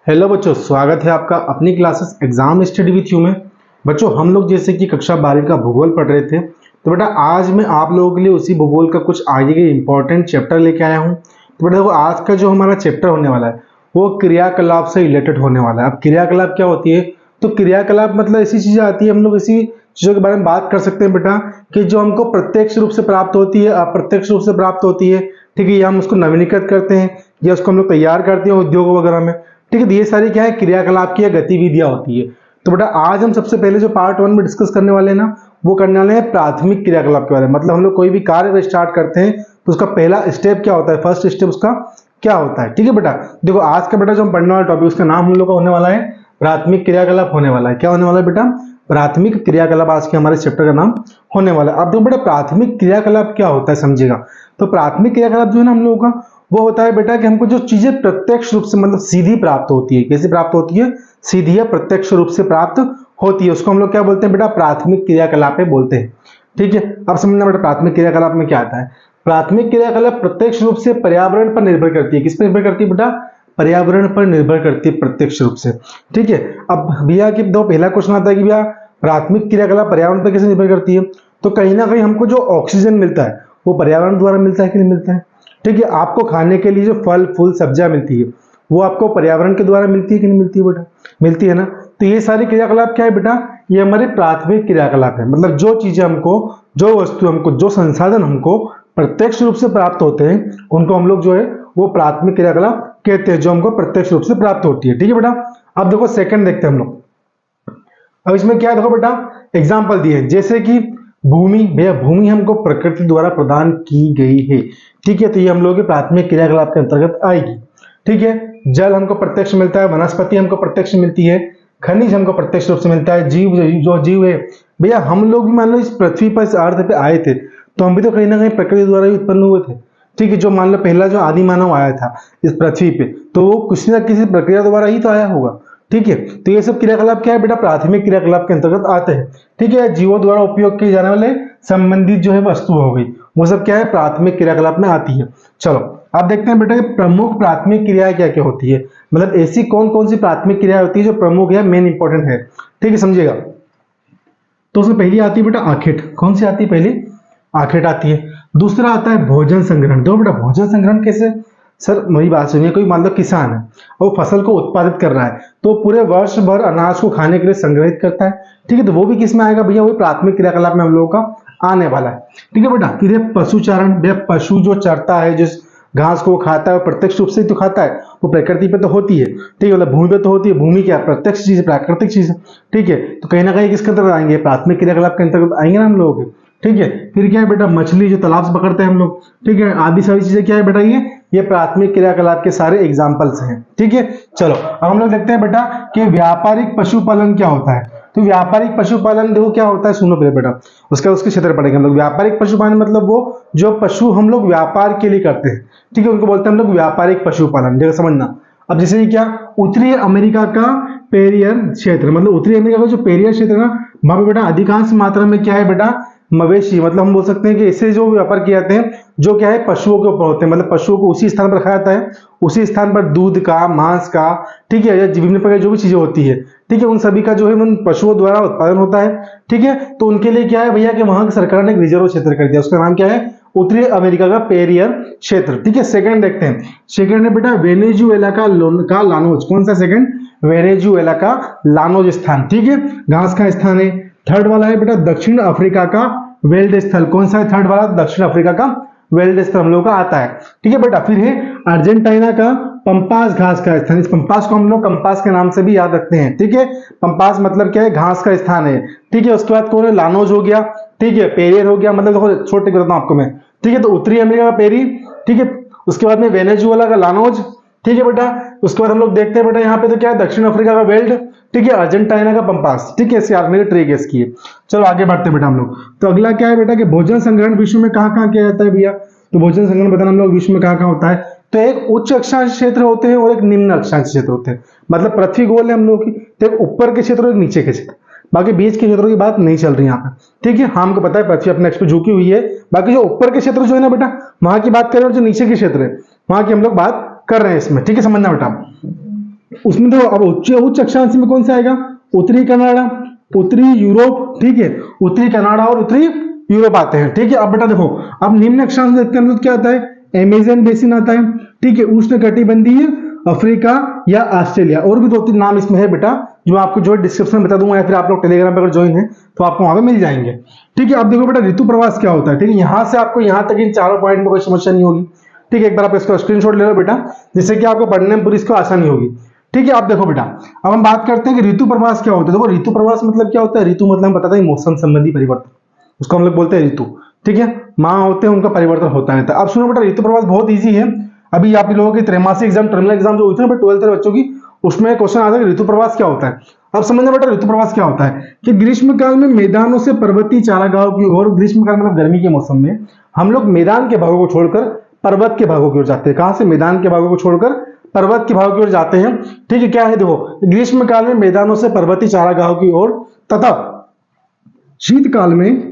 Hello बच्चों, स्वागत है आपका अपनी classes exam study with you में। बच्चों, हम लोग जैसे कि कक्षा 12 का भूगोल पढ़ रहे थे, तो बेटा आज मैं आप लोगों के लिए उसी भूगोल का कुछ आगे के इंपॉर्टेंट चैप्टर लेके आया हूँ। तो बेटा देखो, आज का जो हमारा चैप्टर होने वाला है वो क्रियाकलाप से रिलेटेड होने वाला है। अब क्रियाकलाप क्या होती है? तो क्रियाकलाप मतलब ऐसी चीजें आती है, हम लोग ऐसी चीजों के बारे में बात कर सकते हैं बेटा कि जो हमको प्रत्यक्ष रूप से प्राप्त होती है, अप्रत्यक्ष रूप से प्राप्त होती है। ठीक है, या हम उसको नवीनीकृत करते हैं या उसको हम लोग तैयार करते हैं उद्योग वगैरह में। ठीक है, तो ये सारी क्या है, क्रियाकलाप की गतिविधियां होती है। तो बेटा आज हम सबसे पहले जो पार्ट 1 में डिस्कस करने वाले हैं ना, वो करने वाले हैं प्राथमिक क्रियाकलाप के बारे में। मतलब हम लोग कोई भी कार्य स्टार्ट करते हैं तो उसका पहला स्टेप क्या होता है, फर्स्ट स्टेप उसका क्या होता है। ठीक है बेटा, देखो आज का बेटा जो हम पढ़ने वाला टॉपिक, उसका नाम हम लोग का होने वाला है प्राथमिक क्रियाकलाप होने वाला है। क्या होने वाला है बेटा? प्राथमिक क्रियाकलाप आज के हमारे चैप्टर का नाम होने वाला है। अब देखो बेटा, प्राथमिक क्रियाकलाप क्या होता है समझिएगा। तो प्राथमिक क्रियाकलाप जो है ना हम लोगों का, वो होता है बेटा कि हमको जो चीजें प्रत्यक्ष रूप से मतलब सीधी प्राप्त होती है। कैसे प्राप्त होती है? सीधी या प्रत्यक्ष रूप से प्राप्त होती है, उसको हम लोग क्या बोलते हैं बेटा? प्राथमिक क्रियाकलाप बोलते हैं। ठीक है, अब समझना बेटा प्राथमिक क्रियाकलाप में क्या आता है। प्राथमिक क्रियाकलाप प्रत्यक्ष रूप से पर्यावरण पर निर्भर करती है। किस पर निर्भर करती है बेटा? पर्यावरण पर निर्भर करती है प्रत्यक्ष रूप से। ठीक है, अब भैया कि दो पहला क्वेश्चन आता है कि भैया प्राथमिक क्रियाकलाप पर्यावरण पर कैसे निर्भर करती है? तो कहीं ना कहीं हमको जो ऑक्सीजन मिलता है वो पर्यावरण द्वारा मिलता है कि नहीं मिलता है? ठीक है, आपको खाने के लिए जो फल फूल सब्जियां मिलती है वो आपको पर्यावरण के द्वारा मिलती है कि नहीं मिलती है बेटा? मिलती है ना। तो ये सारी क्रियाकलाप क्या है बेटा? ये हमारे प्राथमिक क्रियाकलाप है। मतलब जो चीजें हमको, जो वस्तु हमको, जो संसाधन हमको प्रत्यक्ष रूप से प्राप्त होते हैं उनको हम लोग जो है वो प्राथमिक क्रियाकलाप कहते हैं, जो हमको प्रत्यक्ष रूप से प्राप्त होती है। ठीक है बेटा, अब देखो सेकंड देखते हैं हम लोग। अब इसमें क्या है देखो बेटा, एग्जाम्पल दिए जैसे कि भूमि। भैया भूमि हमको प्रकृति द्वारा प्रदान की गई है। ठीक है, तो ये हम लोग के प्राथमिक क्रियाकलाप के अंतर्गत आएगी। ठीक है, जल हमको प्रत्यक्ष मिलता है, वनस्पति हमको प्रत्यक्ष मिलती है, खनिज हमको प्रत्यक्ष रूप से मिलता है, जीव जो जीव है। भैया हम लोग भी मान लो इस पृथ्वी पर, इस अर्थ पे आए थे तो हम भी तो कहीं ना कहीं प्रकृति द्वारा ही उत्पन्न हुए थे। ठीक है, जो मान लो पहला जो आदि मानव आया था इस पृथ्वी पे, तो वो किसी ना किसी प्रक्रिया द्वारा ही तो आया होगा। ठीक है, तो ये सब क्रियाकलाप क्या है बेटा? प्राथमिक क्रियाकलाप के अंतर्गत आते हैं। ठीक है, जीवों द्वारा उपयोग किए जाने वाले संबंधित जो है वस्तु हो गई, वो सब क्या है? प्राथमिक क्रियाकलाप में आती है। चलो अब देखते हैं बेटा कि प्रमुख प्राथमिक क्रियाएं क्या क्या होती है। मतलब ऐसी कौन कौन सी प्राथमिक क्रिया होती है जो प्रमुख है, मेन इंपॉर्टेंट है। ठीक है, समझिएगा। तो उसमें पहली आती है बेटा आखेट। कौन सी आती है? पहली आखेट आती है। दूसरा आता है भोजन संग्रहण। दो बेटा, भोजन संग्रहण कैसे? सर मेरी बात सुनिए, कोई मान लो किसान है और फसल को उत्पादित कर रहा है तो पूरे वर्ष भर अनाज को खाने के लिए संग्रहित करता है। ठीक है, तो वो भी किस में आएगा भैया? वही प्राथमिक क्रियाकलाप में हम लोगों का आने वाला है। ठीक है बेटा, फिर पशुचारण। भैया पशु जो चरता है, जिस घास को खाता है वो प्रत्यक्ष रूप से तो खाता है, वो प्रकृति पे तो होती है। ठीक है, मतलब भूमि पे तो होती है। भूमि क्या प्रत्यक्ष चीज है, प्राकृतिक चीज है। ठीक है, तो कहीं ना कहीं किसके अंतर्गत आएंगे? प्राथमिक क्रियाकलाप के अंतर्गत आएंगे ना हम लोग के। ठीक है, फिर क्या है बेटा? मछली जो तालाब से पकड़ते हैं हम लोग। ठीक है, आदि सारी चीजें क्या है बेटा? ये प्राथमिक क्रियाकलाप के सारे एग्जाम्पल्स हैं। ठीक है, चलो अब हम लोग देखते हैं बेटा कि व्यापारिक पशुपालन क्या होता है। तो व्यापारिक पशुपालन देखो क्या होता है, सुनो पहले बेटा, उसके क्षेत्र पढ़ेंगे हम लोग। व्यापारिक पशुपालन मतलब वो जो पशु हम लोग व्यापार के लिए करते हैं। ठीक है, उनको बोलते हैं हम लोग व्यापारिक पशुपालन। देखो समझना। अब जैसे क्या, उत्तरी अमेरिका का पेरियर क्षेत्र, मतलब उत्तरी अमेरिका का जो पेरियर क्षेत्र है ना, वहां पे बेटा अधिकांश मात्रा में क्या है बेटा? मवेशी। मतलब हम बोल सकते हैं कि इससे जो व्यापार किए जाते हैं जो क्या है? पशुओं के ऊपर होते हैं। मतलब पशुओं को उसी स्थान पर रखा जाता है, उसी स्थान पर दूध का, मांस का, ठीक है, या विभिन्न प्रकार की जो भी चीजें होती है, ठीक है, उन सभी का जो है उन पशुओं द्वारा उत्पादन होता है। ठीक है, तो उनके लिए क्या है भैया कि वहां की सरकार ने एक रिजर्व क्षेत्र कर दिया, उसका नाम क्या है? उत्तरी अमेरिका का पेरियर क्षेत्र। ठीक है, सेकंड देखते हैं। सेकंड है बेटा वेनेजुएला का लानोज। कौन सा सेकंड? वेनेजुएला का लानोज स्थान। ठीक है, घास का स्थान है। थर्ड वाला है बेटा दक्षिण अफ्रीका का वेल्ड स्थल। कौन सा है थर्ड वाला? दक्षिण अफ्रीका का वेल्ड स्थल हम लोग का आता है। ठीक है बेटा, फिर है अर्जेंटीना का पंपास घास का स्थान। इस पंपास को हम लोग कंपास के नाम से भी याद रखते हैं। ठीक है, पंपास मतलब क्या है? घास का स्थान है। ठीक है, उसके बाद कौन है? लानोज हो गया। ठीक है, पेरियर हो गया। मतलब देखो छोटे बताता हूं आपको मैं। ठीक है, तो उत्तरी अमेरिका का पेरी। ठीक है, उसके बाद में वेनेजुएला का लानोज। ठीक है बेटा, उसके बाद हम लोग देखते हैं बेटा यहाँ पे तो क्या है? दक्षिण अफ्रीका का वेल्ड। ठीक है, अर्जेंटीना का पंपास। ठीक है, इसकी आर्मी ट्रिक इसकी है। चलो आगे बढ़ते हैं बेटा हम लोग। तो अगला क्या है बेटा कि भोजन संग्रहण विश्व में कहाँ कहाँ किया जाता है भैया? तो भोजन संग्रहण बताना हम लोग विश्व में कहाँ कहाँ होता है। तो एक उच्च अक्षांश क्षेत्र होते हैं और एक निम्न अक्षांश क्षेत्र होते हैं। मतलब पृथ्वी गोल है हम लोग की, तो एक ऊपर के क्षेत्र और एक नीचे के क्षेत्र। बाकी बीच के क्षेत्रों की बात नहीं चल रही यहाँ पे। ठीक है, हाँ हमको पता है पृथ्वी अपने एक्स पे झुकी हुई है। बाकी जो ऊपर के क्षेत्र जो है ना बेटा, वहां की बात करें, और जो नीचे के क्षेत्र है वहां की हम लोग बात कर रहे हैं इसमें। ठीक है, समझना बेटा। उसमें तो अब उच्च अक्षांश में कौन सा आएगा, उत्तरी कनाडा, उत्तरी यूरोप, ठीक है, उत्तरी कनाडा और उत्तरी यूरोप आते हैं, ठीक है। अब बेटा देखो, अब निम्न अक्षांश देखते हैं क्या आता है, अमेजन बेसिन आता है, ठीक है, उष्णकटिबंधीय अफ्रीका या ऑस्ट्रेलिया, और भी 2-3 नाम इसमें है बेटा, जो आपको जो डिस्क्रिप्शन में बता दूंगा, या फिर आप लोग टेलीग्राम पर अगर ज्वाइन है तो आपको वहां पे मिल जाएंगे, ठीक है। अब देखो बेटा ऋतु प्रवास क्या होता है, ठीक है, यहां से आपको यहां तक इन चारों पॉइंट में कोई समस्या नहीं होगी, ठीक है। एक बार आप इसका स्क्रीनशॉट ले लो बेटा, जिससे कि आपको पढ़ने में पूरी इसको आसानी होगी, ठीक है। आप देखो बेटा, अब हम बात करते हैं कि ऋतु प्रवास क्या होता है। देखो ऋतु प्रवास मतलब क्या होता है, ऋतु मतलब बताता है मौसम संबंधी परिवर्तन, उसको हम लोग बोलते हैं ऋतु, ठीक है। माह होते हैं उनका परिवर्तन होता रहता है। अब सुनो बेटा, ऋतु प्रवास बहुत ईजी है। अभी आप लोगों की त्रैमासिक एग्जाम, टर्मिनल एग्जाम जो हुई थी ना 12th के बच्चों की, उसमें क्वेश्चन आता है कि ऋतु प्रवास क्या होता है। अब समझना बेटा, ऋतु प्रवास क्या होता है कि ग्रीष्म काल में मैदानों से पर्वतीय चारागाहों की ओर, ग्रीष्म काल मतलब गर्मी के मौसम में हम लोग मैदान के भागों को छोड़कर पर्वत के भागों की ओर जाते हैं। कहां से, मैदान के भागों को छोड़कर पर्वत के भागों की ओर जाते हैं, ठीक है। क्या है, देखो ग्रीष्म काल में मैदानों से पर्वतीय चारागाहों की ओर तथा शीतकाल में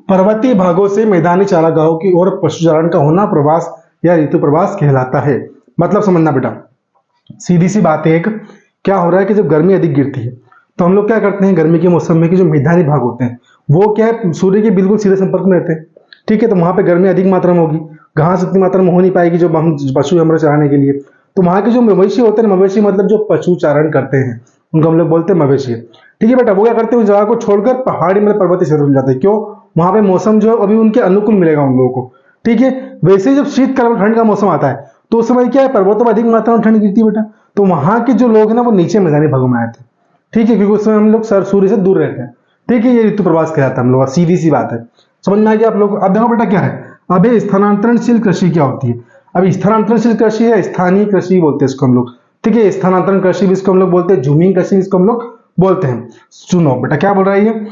पर्वतीय भागों से मैदानी चारागाहों की ओर पशुचारण का होना प्रवास या ऋतु प्रवास कहलाता है। मतलब समझना बेटा, सीधी सी बात है, एक क्या हो रहा है कि जब गर्मी अधिक गिरती है तो हम लोग क्या करते हैं, गर्मी के मौसम में कि जो मैदानी भाग होते हैं वो क्या है, सूर्य के बिल्कुल सीधे संपर्क में रहते हैं, ठीक है। तो वहां पे गर्मी अधिक मात्रा में होगी, घास उतनी मात्रा में हो नहीं पाएगी जो हम पशु हमारे चराने के लिए। तो वहां के जो मवेशी होते हैं, मवेशी मतलब जो पशु चारण करते हैं उनको हम लोग बोलते हैं मवेशी, ठीक है बेटा। वो क्या करते हैं, उस जगह को छोड़कर पहाड़ी मतलब पर्वतीय क्षेत्र में जाते हैं। क्यों, वहां पे मौसम जो अभी उनके अनुकूल मिलेगा उन लोगों को, ठीक है। वैसे ही जब शीतकाल में ठंड का मौसम आता है तो उस समय क्या है, पर्वतों में अधिक मात्रा में ठंड गिरती है बेटा, तो वहां के जो लोग हैं ना वो नीचे मैदानी भागों में आए थे, ठीक है, क्योंकि उस समय हम लोग सूर्य से दूर रहते हैं, ठीक है। ये ऋतु प्रवास कहलाता है हम लोग, सीधी सी बात है, समझ में आ गया आप लोग। अब देखो बेटा क्या है, अब ये स्थानांतरणशील कृषि क्या होती है। अब स्थानांतरणशील कृषि है, स्थानीय कृषि बोलते हैं इसको हम लोग, ठीक है। स्थानांतरण कृषि भी इसको हम लोग बोलते हैं, झूमिंग कृषि इसको हम लोग बोलते हैं। सुनो बेटा क्या बोल रहा है ये,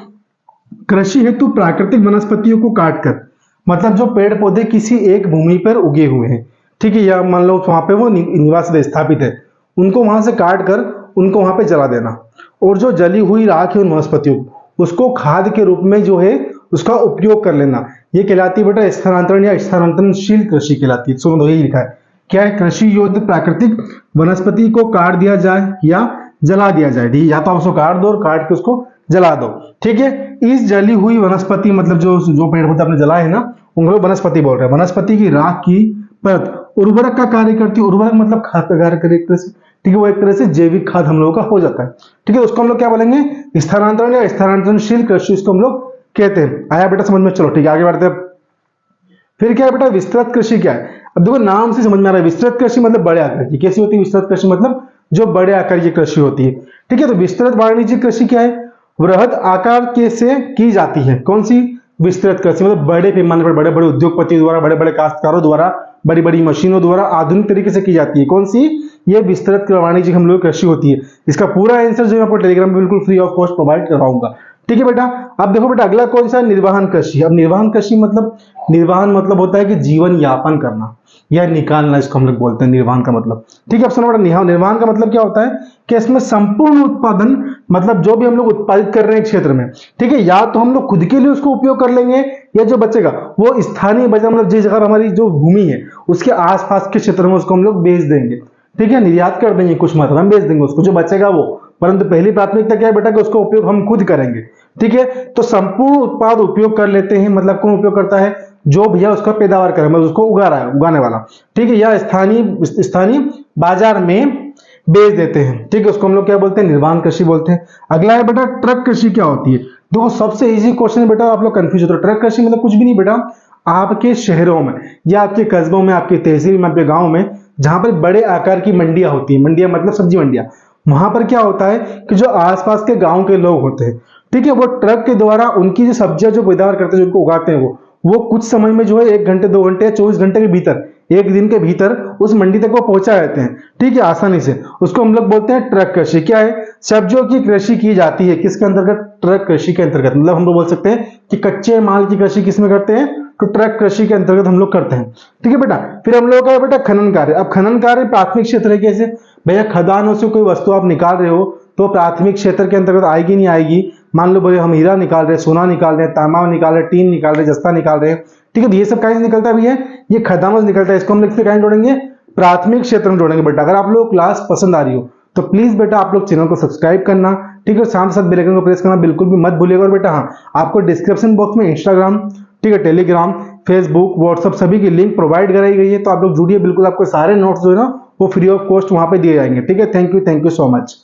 कृषि हेतु प्राकृतिक वनस्पतियों को काटकर, मतलब जो पेड़ पौधे किसी एक भूमि पर उगे हुए हैं, ठीक है, या मान लो वहां पे वो निवास स्थापित है, उनको वहां से काट कर उनको वहां पे जला देना, और जो जली हुई राख है उन वनस्पतियों उसको खाद के रूप में जो है उसका उपयोग कर लेना, ये कहलाती है बेटा स्थानांतरण या स्थानांतरणशील कृषि कहलाती है। सुनो यही लिखा है, क्या है, कृषि योद्ध प्राकृतिक वनस्पति को काट दिया जाए या जला दिया जाए, ठीक है, या तो आप उसको काट दो और काट के उसको जला दो, ठीक है। इस जली हुई वनस्पति मतलब जो पेड़ पौधे आपने जलाए हैं ना उनको वनस्पति बोल रहे हैं। वनस्पति की राख की परत उर्वरक का कार्य करती है, उर्वरक मतलब खाद का कार्य करे एक तरह से, ठीक है, वो एक तरह से जैविक खाद हम लोगों का हो जाता है, ठीक है। उसको हम लोग क्या बोलेंगे, स्थानांतरण या स्थानांतरणशील कृषि इसको हम लोग कहते हैं। आया बेटा समझ में, चलो ठीक है आगे बढ़ते हैं। फिर क्या है बेटा, विस्तृत कृषि क्या है। अब देखो नाम से समझ में आ रहा है, विस्तृत कृषि मतलब बड़े आकार की, कैसी होती है विस्तृत कृषि, मतलब जो बड़े आकार की कृषि होती है, ठीक है। तो विस्तृत वाणिज्यिक कृषि क्या है, वृहद आकार के से की जाती है। कौन सी, विस्तृत कृषि मतलब बड़े पैमाने पर, बड़े बड़े उद्योगपति द्वारा, बड़े बड़े काश्तकारों द्वारा, बड़ी बड़ी मशीनों द्वारा आधुनिक तरीके से की जाती है। कौन सी, ये विस्तृत वाणिज्यिक हम लोग कृषि होती है। इसका पूरा आंसर जो मैं आपको टेलीग्राम में बिल्कुल फ्री ऑफ कॉस्ट प्रोवाइड करवाऊंगा, ठीक है बेटा। अब देखो बेटा अगला कौन सा, निर्वाहन कृषि। अब निर्वाहन कृषि मतलब, निर्वाहन मतलब होता है कि जीवन यापन करना या निकालना, इसको हम लोग बोलते हैं निर्वाहन का मतलब, ठीक है। अब सुनो बेटा, निर्वाहन का मतलब क्या होता है कि इसमें संपूर्ण उत्पादन, मतलब जो भी हम लोग उत्पादित कर रहे हैं क्षेत्र में, ठीक है, या तो हम लोग खुद के लिए उसको उपयोग कर लेंगे या जो बचेगा वो स्थानीय बाजार मतलब जिस जगह हमारी जो भूमि है उसके आसपास के क्षेत्र में उसको हम लोग बेच देंगे, ठीक है, निर्यात कर देंगे, कुछ मात्रा में बेच देंगे उसको, जो बचेगा वो। परंतु पहली प्राथमिकता क्या है बेटा कि उसका उपयोग हम खुद करेंगे, ठीक है। तो संपूर्ण उत्पाद उपयोग कर लेते हैं, मतलब कौन उपयोग करता है, जो भैया उसका पैदावार करे, मतलब उसको उगा रहा है, उगाने वाला, ठीक है, या स्थानीय बाजार में बेच देते हैं, ठीक है, उसको हम लोग क्या बोलते हैं, निर्वाहन कृषि बोलते हैं। अगला है बेटा ट्रक कृषि क्या होती है। देखो सबसे इजी क्वेश्चन है बेटा, आप लोग कंफ्यूज होते हो। ट्रक कृषि मतलब कुछ भी नहीं बेटा, आपके शहरों में या आपके कस्बों में, आपके तहसील में, आपके गांव में जहां पर बड़े आकार की मंडियां होती है, मंडियां मतलब सब्जी मंडियां, वहां पर क्या होता है कि जो आसपास के गांव के लोग होते हैं, ठीक है, वो ट्रक के द्वारा उनकी जो सब्जियां जो पैदावार करते हैं, जो उनको उगाते हैं, वो कुछ समय में जो है 1 घंटे 2 घंटे 24 घंटे के भीतर, एक दिन के भीतर उस मंडी तक वो पहुंचा देते हैं, ठीक है, आसानी से। उसको हम लोग बोलते हैं ट्रक कृषि। क्या है, सब्जियों की कृषि की जाती है किसके अंतर्गत, ट्रक कृषि के अंतर्गत। मतलब हम लोग बोल सकते हैं कि कच्चे माल की कृषि किसमें करते हैं, तो ट्रक कृषि के अंतर्गत हम लोग करते हैं, ठीक है बेटा। फिर हम लोग का है बेटा खनन कार्य। अब खनन कार्य प्राथमिक क्षेत्र है, कैसे भैया, खदानों से कोई वस्तु आप निकाल रहे हो तो प्राथमिक क्षेत्र के अंतर्गत आएगी नहीं आएगी। मान लो भैया हम हीरा निकाल रहे हैं, सोना निकाल रहे हैं, तांबा निकाल रहे हैं, टीन निकाल रहे हैं, जस्ता निकाल रहे हैं, ठीक है, ये सब कहीं से निकलता भी है, ये खदानों से निकलता है। इसको हम लिखते कहीं जोड़ेंगे, प्राथमिक क्षेत्र में जोड़ेंगे बेटा। अगर आप लोग क्लास पसंद आ रही हो तो प्लीज बेटा आप लोग चैनल को सब्सक्राइब करना, ठीक है, साथ साथ बेल आइकन को प्रेस करना बिल्कुल भी मत भूलिएगा। और बेटा हाँ, आपको डिस्क्रिप्शन बॉक्स में इंस्टाग्राम, ठीक है, टेलीग्राम, फेसबुक, व्हाट्सअप सभी की लिंक प्रोवाइड कराई गई है, तो आप लोग जुड़िए बिल्कुल। आपको सारे नोट्स जो है ना वो फ्री ऑफ कॉस्ट वहां पे दिए जाएंगे, ठीक है। Thank you so much.